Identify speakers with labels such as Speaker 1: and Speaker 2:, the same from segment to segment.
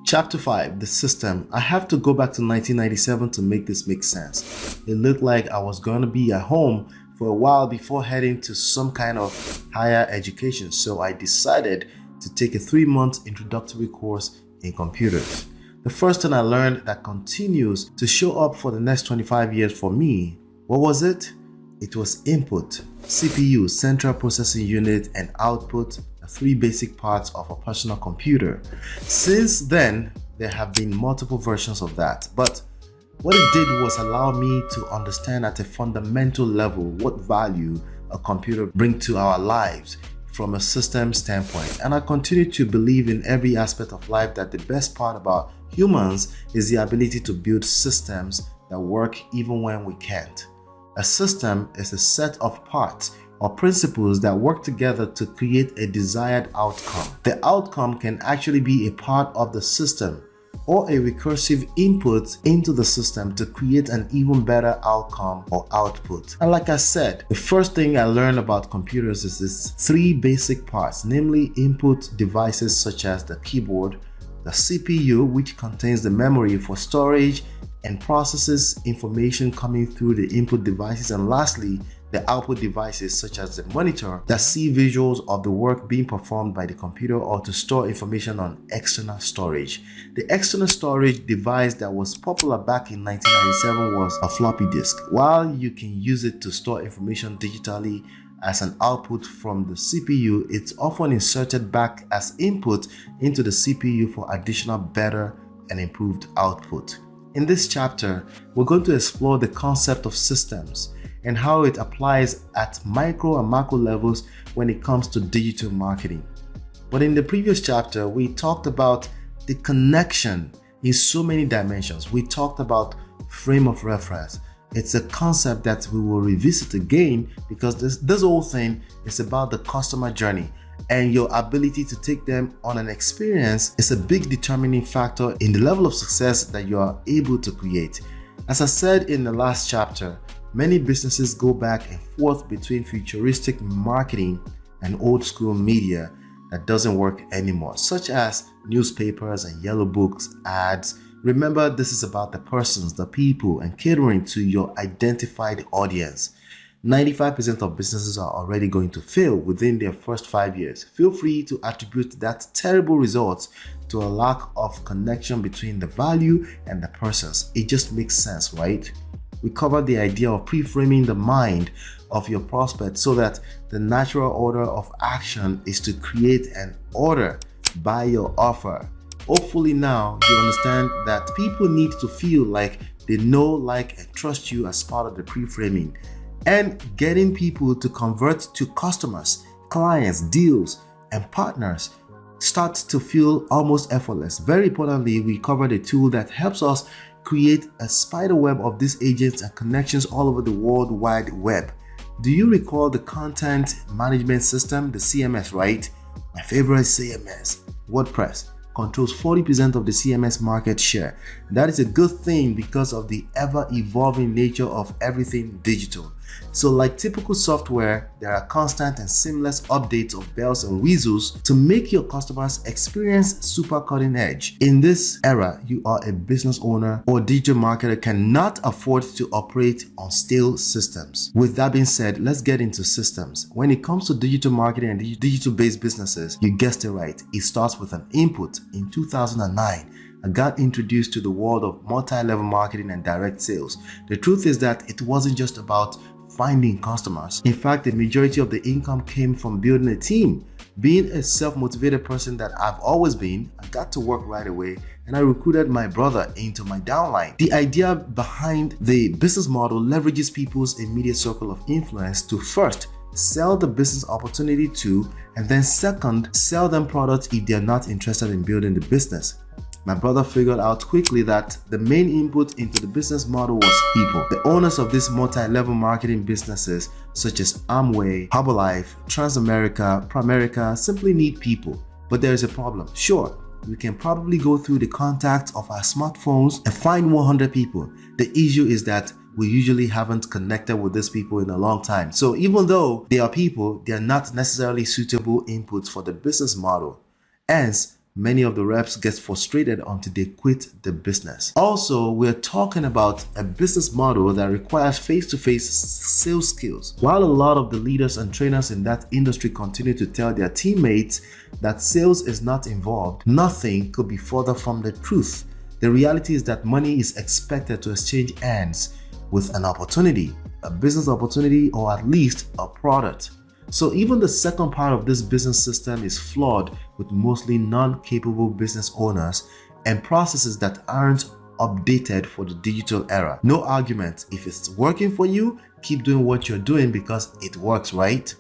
Speaker 1: Chapter 5, the system. I have to go back to 1997 to make this make sense. It looked like I was going to be at home for a while before heading to some kind of higher education, so I decided to take a 3-month introductory course in computers. The first thing I learned that continues to show up for the next 25 years for me, what was it? It was input, CPU, central processing unit, and output, the 3 basic parts of a personal computer. Since then, there have been multiple versions of that, but what it did was allow me to understand at a fundamental level what value a computer brings to our lives from a system standpoint. And I continue to believe in every aspect of life that the best part about humans is the ability to build systems that work even when we can't. A system is a set of parts or principles that work together to create a desired outcome. The outcome can actually be a part of the system or a recursive input into the system to create an even better outcome or output. And like I said, the first thing I learned about computers is these 3 basic parts, namely input devices such as the keyboard, the CPU, which contains the memory for storage and processes information coming through the input devices, and lastly, the output devices such as the monitor that see visuals of the work being performed by the computer or to store information on external storage. The external storage device that was popular back in 1997 was a floppy disk. While you can use it to store information digitally as an output from the CPU, it's often inserted back as input into the CPU for additional better and improved output. In this chapter, we're going to explore the concept of systems and how it applies at micro and macro levels when it comes to digital marketing. But in the previous chapter, we talked about the connection in so many dimensions. We talked about frame of reference. It's a concept that we will revisit again because this whole thing is about the customer journey, and your ability to take them on an experience is a big determining factor in the level of success that you are able to create. As I said in the last chapter, many businesses go back and forth between futuristic marketing and old school media that doesn't work anymore, such as newspapers and yellow books, ads. Remember, this is about the persons, the people, and catering to your identified audience. 95% of businesses are already going to fail within their first 5 years. Feel free to attribute that terrible result to a lack of connection between the value and the persons. It just makes sense, right? We covered the idea of pre-framing the mind of your prospect so that the natural order of action is to create an order by your offer. Hopefully now you understand that people need to feel like they know, like, and trust you as part of the pre-framing. And getting people to convert to customers, clients, deals, and partners starts to feel almost effortless. Very importantly, we covered a tool that helps us create a spider web of these agents and connections all over the World Wide Web. Do you recall the content management system, the CMS, right? My favorite CMS, WordPress, controls 40% of the CMS market share. That is a good thing because of the ever-evolving nature of everything digital. So like typical software, there are constant and seamless updates of bells and whistles to make your customers experience super cutting edge. In this era, you are a business owner or digital marketer cannot afford to operate on stale systems. With that being said, let's get into systems. When it comes to digital marketing and digital-based businesses, you guessed it right. It starts with an input. In 2009, I got introduced to the world of multi-level marketing and direct sales. The truth is that it wasn't just about finding customers. In fact, the majority of the income came from building a team. Being a self-motivated person that I've always been, I got to work right away and I recruited my brother into my downline. The idea behind the business model leverages people's immediate circle of influence to first sell the business opportunity to, and then second, sell them products if they're not interested in building the business. My brother figured out quickly that the main input into the business model was people. The owners of these multi-level marketing businesses such as Amway, Herbalife, Transamerica, Pramerica simply need people. But there is a problem. Sure, we can probably go through the contacts of our smartphones and find 100 people. The issue is that we usually haven't connected with these people in a long time. So even though they are people, they are not necessarily suitable inputs for the business model. Hence, many of the reps get frustrated until they quit the business. Also, we're talking about a business model that requires face-to-face sales skills. While a lot of the leaders and trainers in that industry continue to tell their teammates that sales is not involved, nothing could be further from the truth. The reality is that money is expected to exchange hands with an opportunity, a business opportunity, or at least a product. So even the second part of this business system is flawed, with mostly non-capable business owners and processes that aren't updated for the digital era. No argument. If it's working for you, keep doing what you're doing because it works, right?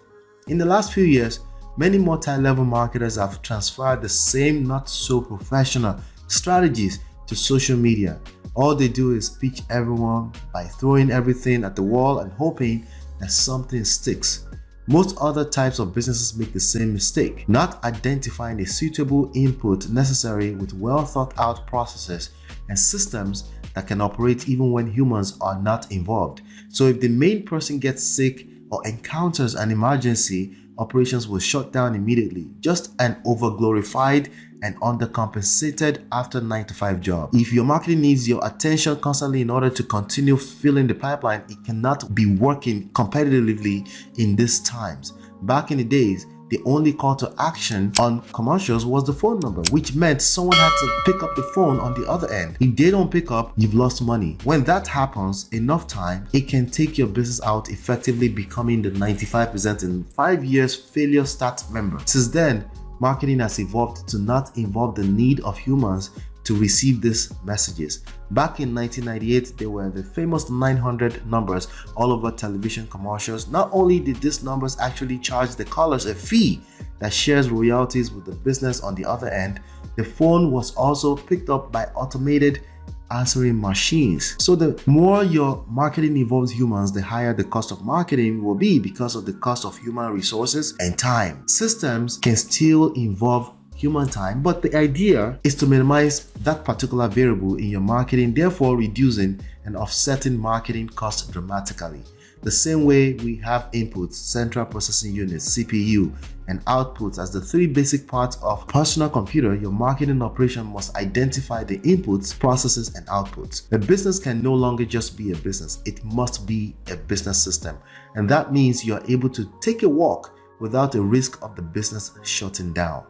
Speaker 1: In the last few years, many multi-level marketers have transferred the same not-so-professional strategies to social media. All they do is pitch everyone by throwing everything at the wall and hoping that something sticks. Most other types of businesses make the same mistake, not identifying a suitable input necessary with well thought out processes and systems that can operate even when humans are not involved. So if the main person gets sick or encounters an emergency, operations will shut down immediately. Just an overglorified and undercompensated after 9-to-5 job. If your marketing needs your attention constantly in order to continue filling the pipeline, it cannot be working competitively in these times. Back in the days, the only call to action on commercials was the phone number, which meant someone had to pick up the phone on the other end. If they don't pick up, you've lost money. When that happens enough time, it can take your business out, effectively becoming the 95% in 5 years failure stat member. Since then, marketing has evolved to not involve the need of humans to receive these messages. Back in 1998, there were the famous 900 numbers all over television commercials. Not only did these numbers actually charge the callers a fee that shares royalties with the business on the other end, the phone was also picked up by automated answering machines. So the more your marketing involves humans, the higher the cost of marketing will be because of the cost of human resources and time. Systems can still involve human time, but the idea is to minimize that particular variable in your marketing, therefore reducing and offsetting marketing costs dramatically. The same way we have inputs, central processing units, CPU, and outputs as the three basic parts of personal computer, your marketing operation must identify the inputs, processes, and outputs. A business can no longer just be a business. It must be a business system. And that means you are able to take a walk without the risk of the business shutting down.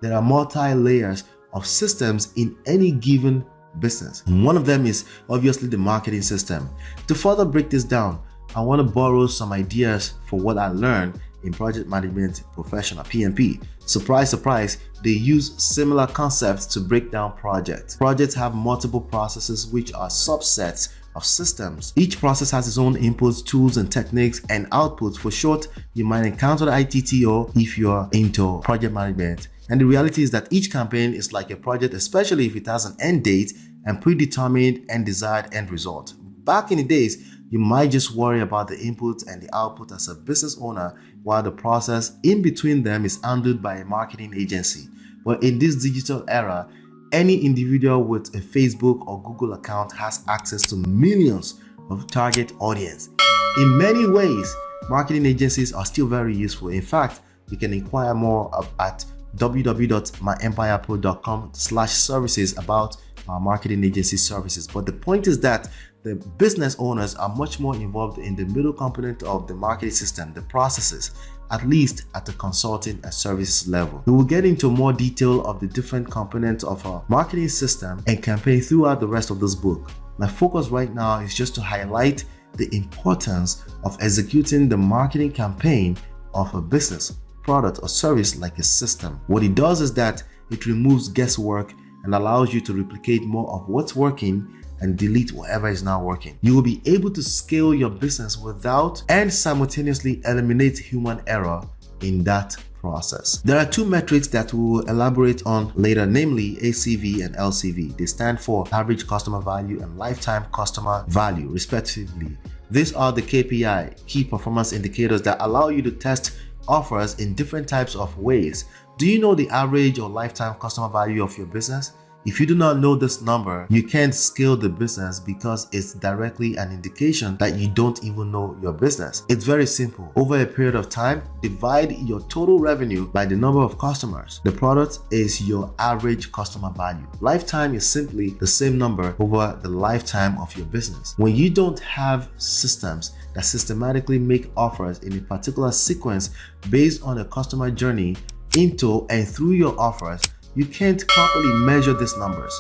Speaker 1: There are multi-layers of systems in any given business. One of them is obviously the marketing system. To further break this down, I want to borrow some ideas for what I learned in project management professional, PMP. Surprise, surprise, they use similar concepts to break down projects. Projects have multiple processes which are subsets of systems. Each process has its own inputs, tools, and techniques, and outputs. For short, you might encounter the ITTO if you're into project management. And the reality is that each campaign is like a project, especially if it has an end date and predetermined and desired end result. Back in the days, you might just worry about the input and the output as a business owner, while the process in between them is handled by a marketing agency. But in this digital era, any individual with a Facebook or Google account has access to millions of target audience. In many ways, marketing agencies are still very useful. In fact, you can inquire more at www.myEmpirePRO.com/services about our marketing agency services. But the point is that the business owners are much more involved in the middle component of the marketing system, the processes, at least at the consulting and services level. We will get into more detail of the different components of our marketing system and campaign throughout the rest of this book. My focus right now is just to highlight the importance of executing the marketing campaign of a business, product, or service like a system. What it does is that it removes guesswork and allows you to replicate more of what's working and delete whatever is not working. You will be able to scale your business without and simultaneously eliminate human error in that process. There are two metrics that we will elaborate on later, namely ACV and LCV. They stand for average customer value and lifetime customer value, respectively. These are the KPI, key performance indicators, that allow you to test offers in different types of ways. Do you know the average or lifetime customer value of your business? If you do not know this number, you can't scale the business because it's directly an indication that you don't even know your business. It's very simple. Over a period of time, divide your total revenue by the number of customers. The product is your average customer value. Lifetime is simply the same number over the lifetime of your business. When you don't have systems that systematically make offers in a particular sequence based on a customer journey into and through your offers, you can't properly measure these numbers.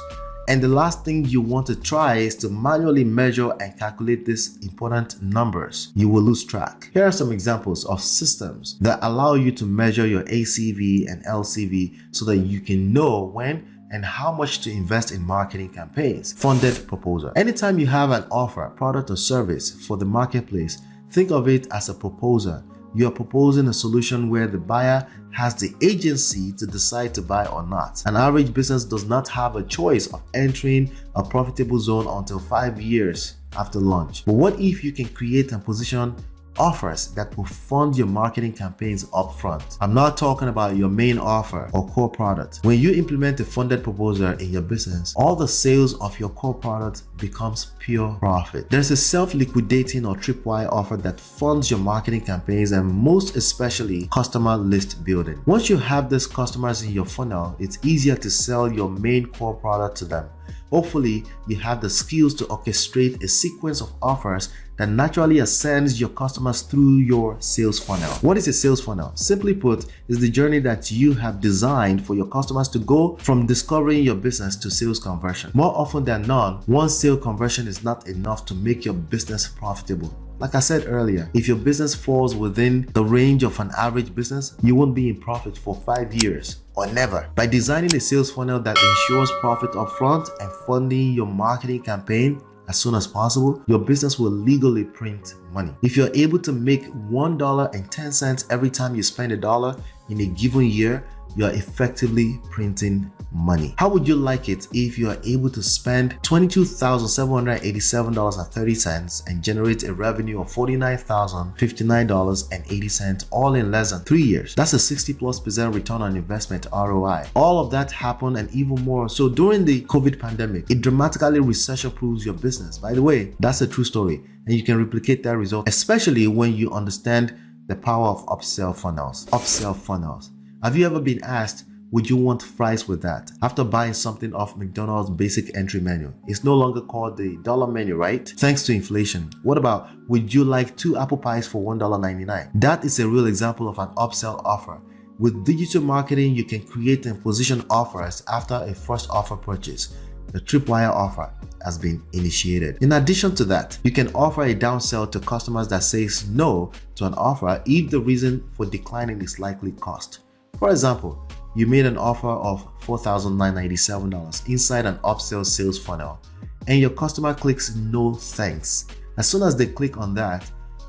Speaker 1: And the last thing you want to try is to manually measure and calculate these important numbers. You will lose track. Here are some examples of systems that allow you to measure your ACV and LCV so that you can know when and how much to invest in marketing campaigns. Funded proposal. Anytime you have an offer, product or service for the marketplace, think of it as a proposal. You are proposing a solution where the buyer has the agency to decide to buy or not. An average business does not have a choice of entering a profitable zone until 5 years after launch. But what if you can create and position offers that will fund your marketing campaigns upfront? I'm not talking about your main offer or core product. When you implement a funded proposal in your business, all the sales of your core product becomes pure profit. There's a self-liquidating or tripwire offer that funds your marketing campaigns and most especially customer list building. Once you have these customers in your funnel, it's easier to sell your main core product to them. Hopefully, you have the skills to orchestrate a sequence of offers that naturally ascends your customers through your sales funnel. What is a sales funnel? Simply put, is the journey that you have designed for your customers to go from discovering your business to sales conversion. More often than not, one sale conversion is not enough to make your business profitable. Like I said earlier, if your business falls within the range of an average business, you won't be in profit for 5 years or never. By designing a sales funnel that ensures profit upfront and funding your marketing campaign as soon as possible, your business will legally print money. If you're able to make $1.10 every time you spend $1 in a given year, you're effectively printing money. How would you like it if you are able to spend $22,787.30 and generate a revenue of $49,059.80 all in less than 3 years? That's a 60+% return on investment ROI. All of that happened and even more so during the COVID pandemic. It dramatically recession-proofs your business. By the way, that's a true story, and you can replicate that result, especially when you understand the power of upsell funnels. Upsell funnels. Have you ever been asked, would you want fries with that? After buying something off McDonald's basic entry menu. It's no longer called the dollar menu, right? Thanks to inflation. What about, would you like 2 apple pies for $1.99? That is a real example of an upsell offer. With digital marketing, you can create and position offers after a first offer purchase. The tripwire offer has been initiated. In addition to that, you can offer a downsell to customers that says no to an offer if the reason for declining is likely cost. For example, you made an offer of $4,997 inside an upsell sales funnel, and your customer clicks no thanks. As soon as they click on that,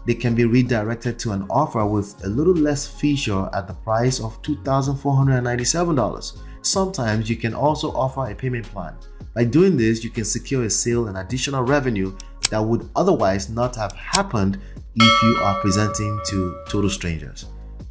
Speaker 1: they can be redirected to an offer with a little less feature at the price of $2,497. Sometimes you can also offer a payment plan. By doing this, you can secure a sale and additional revenue that would otherwise not have happened if you are presenting to total strangers.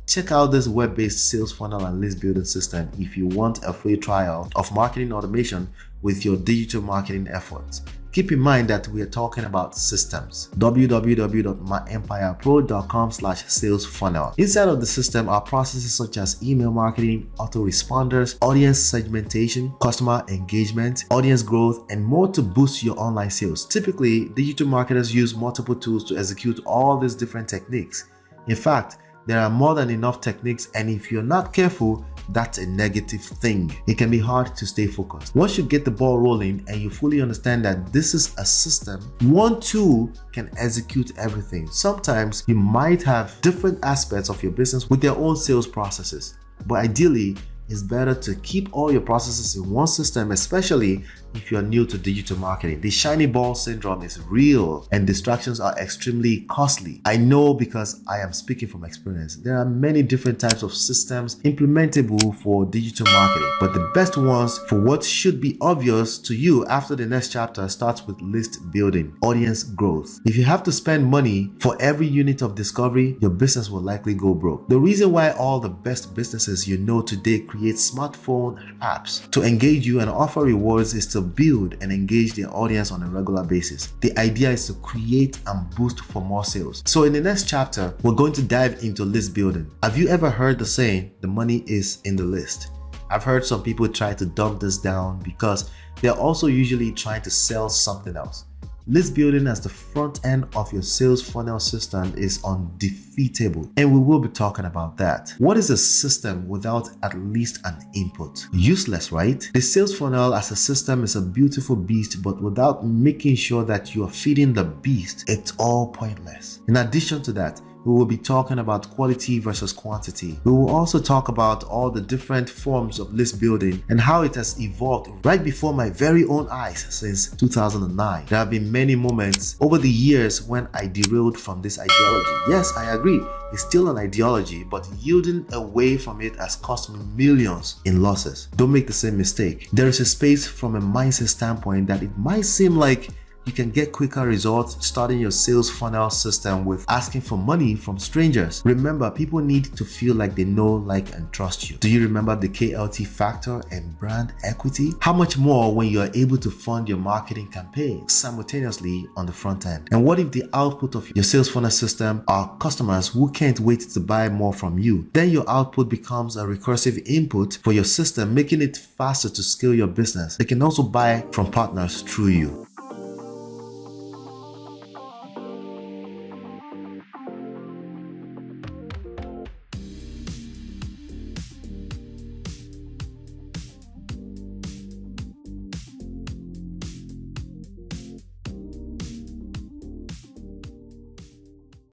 Speaker 1: Check out this web-based sales funnel and list building system if you want a free trial of marketing automation with your digital marketing efforts. Keep in mind that we are talking about systems. www.myEmpirePRO.com/sales-funnel. Inside of the system are processes such as email marketing, autoresponders, audience segmentation, customer engagement, audience growth, and more to boost your online sales. Typically, digital marketers use multiple tools to execute all these different techniques. In fact, there are more than enough techniques, and if you're not careful, that's a negative thing. It can be hard to stay focused. Once you get the ball rolling and you fully understand that this is a system, one tool can execute everything. Sometimes you might have different aspects of your business with their own sales processes, but ideally, it's better to keep all your processes in one system, especially if you're new to digital marketing. The shiny ball syndrome is real and distractions are extremely costly. I know because I am speaking from experience. There are many different types of systems implementable for digital marketing, but the best ones for what should be obvious to you after the next chapter starts with list building, audience growth. If you have to spend money for every unit of discovery, your business will likely go broke. The reason why all the best businesses you know today create create smartphone apps to engage you, and offer rewards is to build and engage their audience on a regular basis. The idea is to create and boost for more sales. So in the next chapter, we're going to dive into list building. Have you ever heard the saying, the money is in the list? I've heard some people try to dumb this down because they're also usually trying to sell something else. List building as the front end of your sales funnel system is undefeatable, and we will be talking about that. What is a system without at least an input? Useless, right? The sales funnel as a system is a beautiful beast, but without making sure that you are feeding the beast, it's all pointless. In addition to that, we will be talking about quality versus quantity. We will also talk about all the different forms of list building and how it has evolved right before my very own eyes since 2009. There have been many moments over the years when I derailed from this ideology. Yes, I agree, it's still an ideology, but yielding away from it has cost me millions in losses. Don't make the same mistake. There is a space from a mindset standpoint that it might seem like you can get quicker results starting your sales funnel system with asking for money from strangers. Remember, people need to feel like they know, like, and trust you. Do you remember the KLT factor and brand equity? How much more when you are able to fund your marketing campaign simultaneously on the front end? And what if the output of your sales funnel system are customers who can't wait to buy more from you? Then your output becomes a recursive input for your system, making it faster to scale your business. They can also buy from partners through you.